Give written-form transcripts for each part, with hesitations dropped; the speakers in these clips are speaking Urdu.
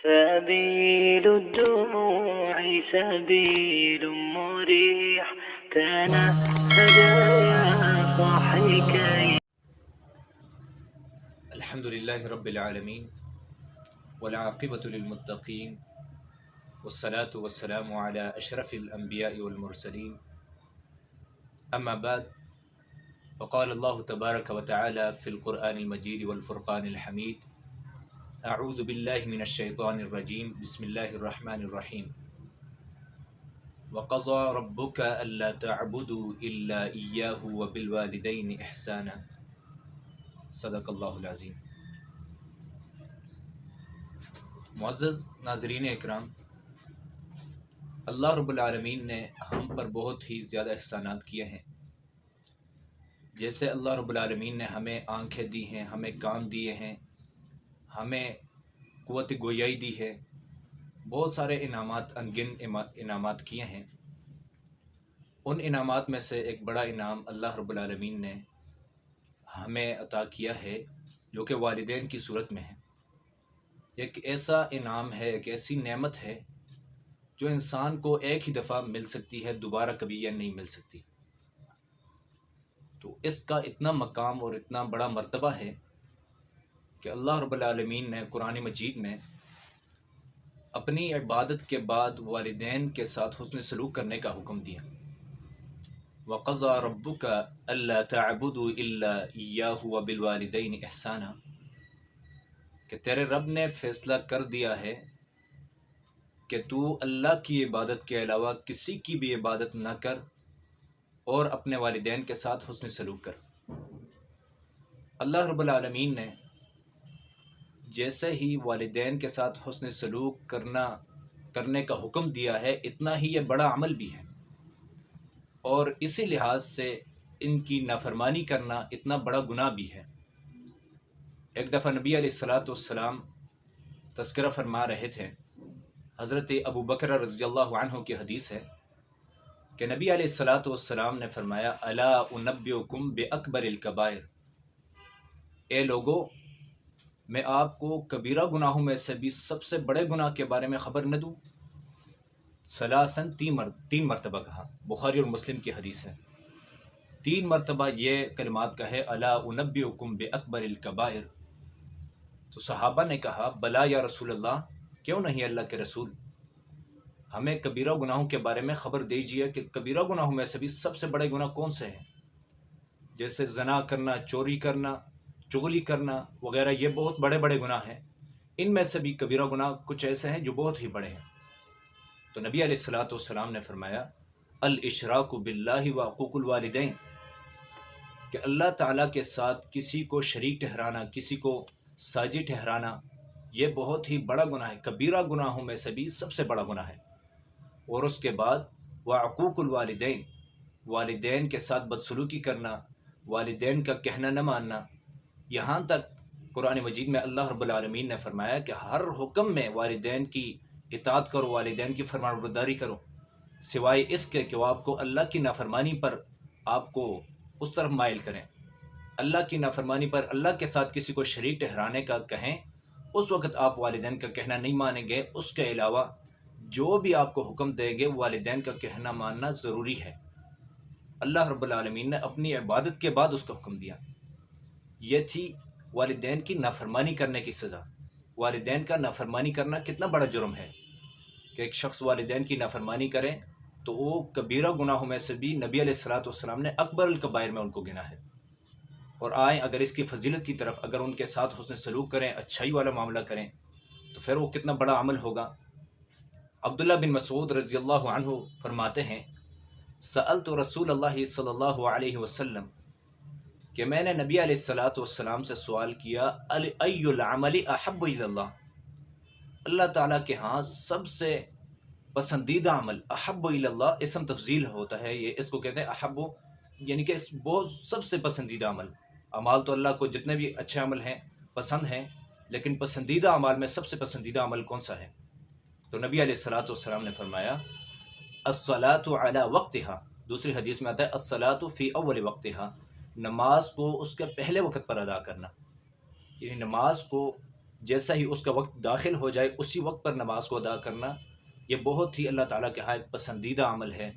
سبيل الدموع سبيل مريح تنهد يا صاحي كي. الحمد لله رب العالمين والعاقبة للمتقين والصلاة والسلام على أشرف الأنبياء والمرسلين. أما بعد، فقال الله تبارك وتعالى في القرآن المجيد والفرقان الحميد: أعوذ بالله من الشيطان الرجيم، بسم الله الرحمن الرحيم. وقضى ربك ألا تعبدوا إلا إياه وبالوالدين إحسانا. صدق اللہ العظیم. معزز ناظرین اکرام، اللہ رب العالمین نے ہم پر بہت ہی زیادہ احسانات کیے ہیں. جیسے اللہ رب العالمین نے ہمیں آنکھیں دی ہیں، ہمیں کان دیے ہیں، ہمیں قوت گویائی دی ہے، بہت سارے انعامات انگن انعامات کیے ہیں. ان انعامات میں سے ایک بڑا انعام اللہ رب العالمین نے ہمیں عطا کیا ہے جو کہ والدین کی صورت میں ہے. ایک ایسا انعام ہے، ایک ایسی نعمت ہے جو انسان کو ایک ہی دفعہ مل سکتی ہے، دوبارہ کبھی یہ نہیں مل سکتی. تو اس کا اتنا مقام اور اتنا بڑا مرتبہ ہے کہ اللہ رب العالمین نے قرآن مجید میں اپنی عبادت کے بعد والدین کے ساتھ حسن سلوک کرنے کا حکم دیا. وَقَضَى رَبُّكَ أَلَّا تَعْبُدُوا إِلَّا إِيَّاهُ وَبِالْوَالِدَيْنِ إِحْسَانًا، کہ تیرے رب نے فیصلہ کر دیا ہے کہ تو اللہ کی عبادت کے علاوہ کسی کی بھی عبادت نہ کر اور اپنے والدین کے ساتھ حسن سلوک کر. اللہ رب العالمین نے جیسے ہی والدین کے ساتھ حسن سلوک کرنے کا حکم دیا ہے، اتنا ہی یہ بڑا عمل بھی ہے، اور اسی لحاظ سے ان کی نافرمانی کرنا اتنا بڑا گناہ بھی ہے. ایک دفعہ نبی علیہ السلام تذکرہ فرما رہے تھے. حضرت ابو بکر رضی اللہ عنہ کی حدیث ہے کہ نبی علیہ السلام نے فرمایا: الا انبئکم باکبر الکبائر، اے لوگو، میں آپ کو کبیرہ گناہوں میں سے بھی سب سے بڑے گناہ کے بارے میں خبر نہ دوں؟ ثلاثاً، تین مرتبہ کہا. بخاری اور مسلم کی حدیث ہے. 3 مرتبہ یہ کلمات کہے: الا انبئکم باکبر الکبائر. تو صحابہ نے کہا: بلا یا رسول اللہ، کیوں نہیں اللہ کے رسول، ہمیں کبیرہ گناہوں کے بارے میں خبر دیجیے کہ کبیرہ گناہوں میں سے بھی سب سے بڑے گناہ کون سے ہیں. جیسے زنا کرنا، چوری کرنا، چغلی کرنا وغیرہ، یہ بہت بڑے بڑے گناہ ہیں. ان میں سے بھی کبیرہ گناہ کچھ ایسے ہیں جو بہت ہی بڑے ہیں. تو نبی علیہ السلام نے فرمایا: الاشراک باللہ وعقوق الوالدین، کہ اللہ تعالیٰ کے ساتھ کسی کو شریک ٹھہرانا، کسی کو ساجی ٹھہرانا، یہ بہت ہی بڑا گناہ ہے، کبیرہ گناہوں میں سے بھی سب سے بڑا گناہ ہے. اور اس کے بعد وعقوق الوالدین، والدین کے ساتھ بدسلوکی کرنا، والدین کا کہنا نہ ماننا. یہاں تک قرآن مجید میں اللہ رب العالمین نے فرمایا کہ ہر حکم میں والدین کی اطاعت کرو، والدین کی فرمان برداری کرو، سوائے اس کے کہ وہ آپ کو اللہ کی نافرمانی پر آپ کو اس طرف مائل کریں، اللہ کی نافرمانی پر اللہ کے ساتھ کسی کو شریک ٹھہرانے کا کہیں، اس وقت آپ والدین کا کہنا نہیں مانیں گے. اس کے علاوہ جو بھی آپ کو حکم دیں گے، والدین کا کہنا ماننا ضروری ہے. اللہ رب العالمین نے اپنی عبادت کے بعد اس کا حکم دیا. یہ تھی والدین کی نافرمانی کرنے کی سزا. والدین کا نافرمانی کرنا کتنا بڑا جرم ہے کہ ایک شخص والدین کی نافرمانی کرے تو وہ کبیرہ گناہوں میں سے بھی نبی علیہ السلام نے اکبر الکبائر میں ان کو گنا ہے. اور آئیں اگر اس کی فضیلت کی طرف، اگر ان کے ساتھ حسن سلوک کریں، اچھائی والا معاملہ کریں، تو پھر وہ کتنا بڑا عمل ہوگا. عبداللہ بن مسعود رضی اللہ عنہ فرماتے ہیں: سألت رسول اللہ صلی اللہ علیہ وسلم، کہ میں نے نبی علیہ السلام سے سوال کیا: ای العمل احب الی اللہ، اللہ تعالیٰ کے ہاں سب سے پسندیدہ عمل. احب الی اللہ اسم تفضیل ہوتا ہے، یہ اس کو کہتے ہیں احب، یعنی کہ بہت سب سے پسندیدہ عمل. اعمال تو اللہ کو جتنے بھی اچھے عمل ہیں پسند ہیں، لیکن پسندیدہ اعمال میں سب سے پسندیدہ عمل کون سا ہے؟ تو نبی علیہ السلام نے فرمایا: الصلاۃ علی وقتہا. دوسری حدیث میں آتا ہے الصلاۃ فی اول وقتہا، نماز کو اس کے پہلے وقت پر ادا کرنا. یعنی نماز کو جیسا ہی اس کا وقت داخل ہو جائے اسی وقت پر نماز کو ادا کرنا، یہ بہت ہی اللہ تعالیٰ کے ہاں ایک پسندیدہ عمل ہے،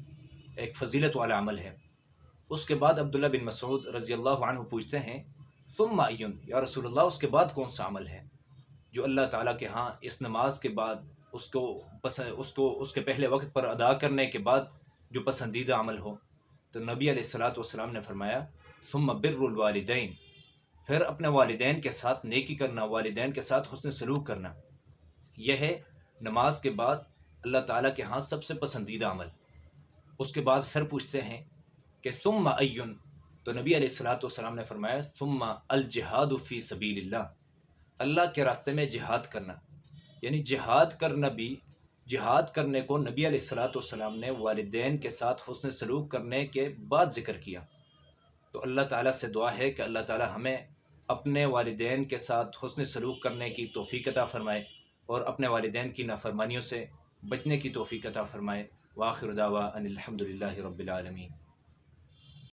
ایک فضیلت والا عمل ہے۔ اس کے بعد عبداللہ بن مسعود رضی اللہ عنہ پوچھتے ہیں ثم ایون، یا رسول اللہ اس کے بعد کون سا عمل ہے جو اللہ تعالیٰ کے ہاں اس نماز کے بعد اس کے پہلے وقت پر ادا کرنے کے بعد جو پسندیدہ عمل ہو؟ تو نبی علیہ الصلوۃ والسلام نے فرمایا ثم بر الوالدین، پھر اپنے والدین کے ساتھ نیکی کرنا، والدین کے ساتھ حسن سلوک کرنا، یہ ہے نماز کے بعد اللہ تعالیٰ کے ہاں سب سے پسندیدہ عمل۔ اس کے بعد پھر پوچھتے ہیں کہ ثم ایون، تو نبی علیہ الصلوۃ والسلام نے فرمایا ثم الجہاد فی سبیل اللہ، اللہ کے راستے میں جہاد کرنا، یعنی جہاد کرنے کو نبی علیہ الصلوۃ والسلام نے والدین کے ساتھ حسن سلوک کرنے کے بعد ذکر کیا۔ تو اللہ تعالیٰ سے دعا ہے کہ اللہ تعالیٰ ہمیں اپنے والدین کے ساتھ حسن سلوک کرنے کی توفیق عطا فرمائے اور اپنے والدین کی نافرمانیوں سے بچنے کی توفیق عطا فرمائے۔ وآخر دعوانا ان الحمد للہ رب العالمین۔